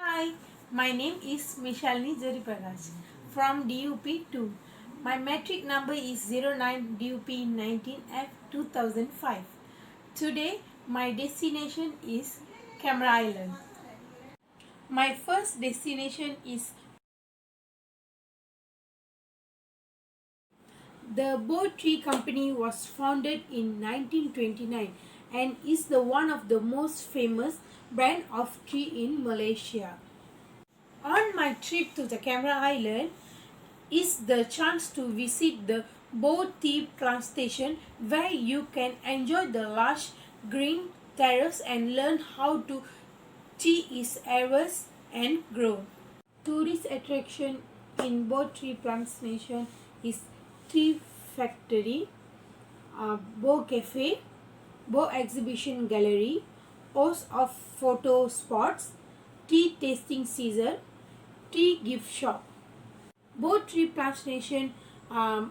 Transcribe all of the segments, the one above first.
Hi, my name is Mishalini Jariprakash from DUP 2. My metric number is 09 DUP 19F 2005. Today, my destination is Camera Island. My first destination is the Boat Tree Company was founded in 1929 and is the one of the most famous brand of tree in Malaysia. On my trip to the Camera Island is the chance to visit the Boat Tea Plantation where you can enjoy the lush green terrace and learn how to tea is harvested and grown. Tourist attraction in Boat Tea Plantation is Tea Factory, Bow Cafe, Bow Exhibition Gallery, host of photo spots, tea tasting season, tea gift shop. Boat Tree Plantation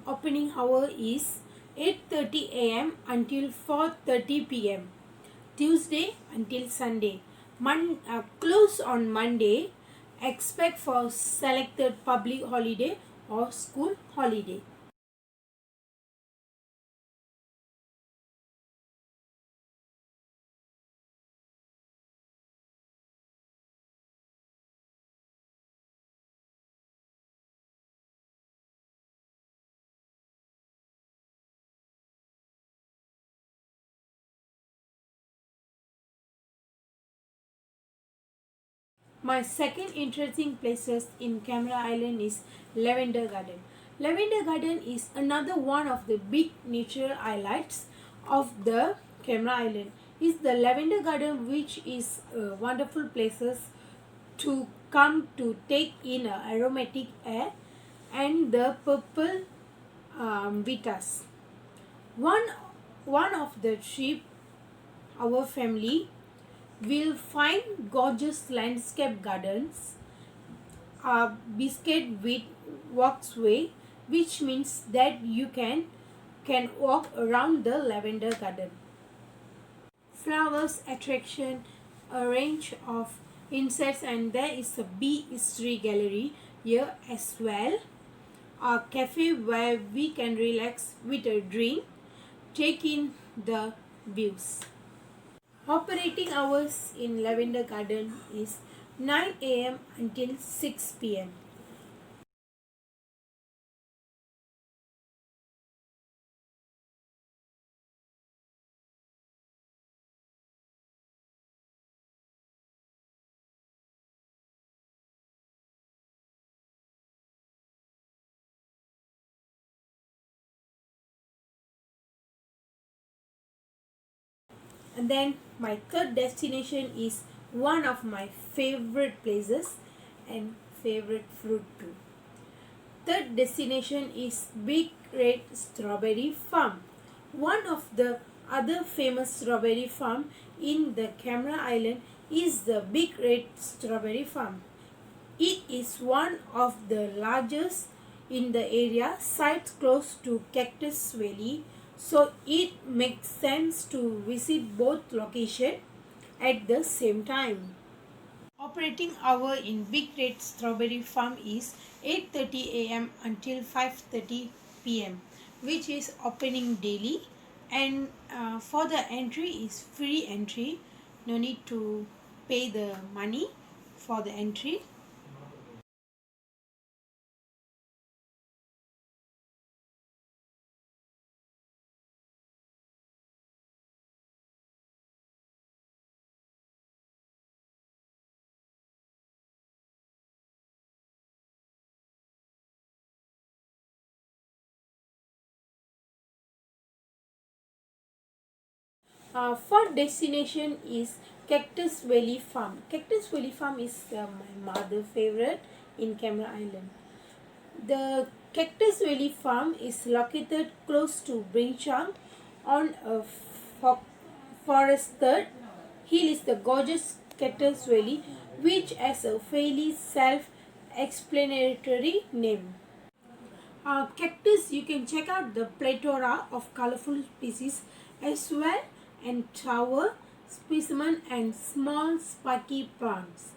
opening hour is 8:30 a.m. until 4:30 p.m. Tuesday until Sunday. Close on Monday. Expect for selected public holiday or school holiday. My second interesting places in Camera Island is Lavender Garden. Lavender Garden is another one of the big natural highlights of the Camera Island. Is the Lavender Garden, which is wonderful places to come to take in aromatic air and the purple vitas. One one of the trip our family will find gorgeous landscape gardens, a biscuit with walkway, which means that you can walk around the lavender garden. Flowers attraction, a range of insects, and there is a bee history gallery here as well. A cafe where we can relax with a drink, take in the views. Operating hours in Lavender Garden is 9 a.m. until 6 p.m. And then my third destination is one of my favorite places and favorite fruit too. Third destination is Big Red Strawberry Farm. One of the other famous strawberry farm in the Camera Island is the Big Red Strawberry Farm. It is one of the largest in the area, sites close to Cactus Valley, so it makes sense to visit both locations at the same time. Operating hour in Big Red Strawberry Farm is 8:30 a.m. until 5:30 p.m., which is opening daily, and for the entry is free entry. No need to pay the money for the entry. Fourth destination is Cactus Valley Farm. Cactus Valley Farm is my mother favorite in Camera Island. The Cactus Valley Farm is located close to Brinchang on a forested hill is the gorgeous Cactus Valley, which has a fairly self-explanatory name. Cactus, you can check out the plethora of colorful species as well and tower specimen and small spiky plants.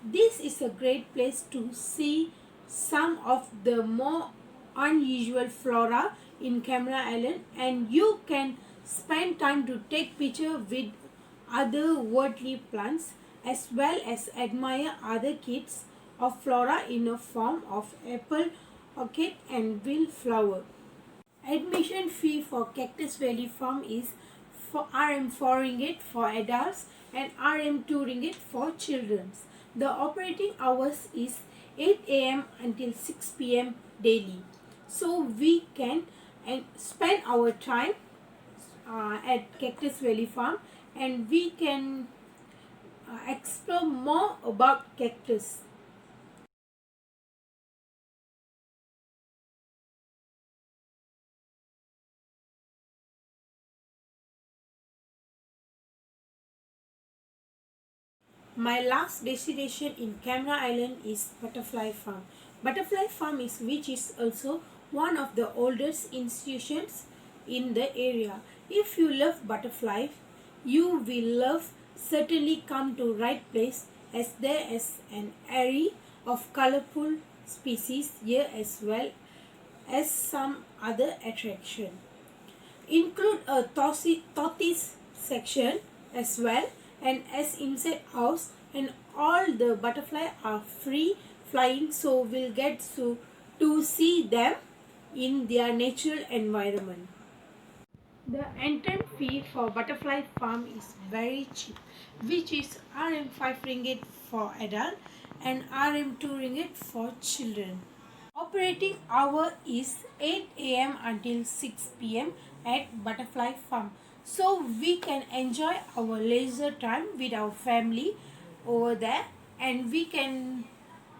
This is a great place to see some of the more unusual flora in Cameron Island, and you can spend time to take picture with other woodly plants as well as admire other kinds of flora in a form of apple, orchid and wildflower. Admission fee for Cactus Valley Farm is for RM 4 ringgit for adults and RM 2 ringgit for children. The operating hours is 8 a.m. until 6 p.m. daily. So we can spend our time at Cactus Valley Farm, and we can explore more about cactus. My last destination in Cameron Island is Butterfly Farm. Butterfly Farm is which is also one of the oldest institutions in the area. If you love butterflies, you will love certainly come to right place, as there is an array of colorful species here as well as some other attraction. Include a tortoise section as well, and as inside house, and all the butterfly are free flying, so we'll get to see them in their natural environment. The entrance fee for Butterfly Farm is very cheap, which is RM 5 ringgit for adult and RM 2 ringgit for children. Operating hour is 8 a.m. until 6 p.m. at Butterfly Farm. So we can enjoy our leisure time with our family over there, and we can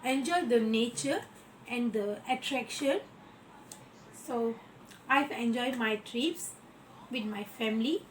enjoy the nature and the attraction. So I've enjoyed my trips with my family.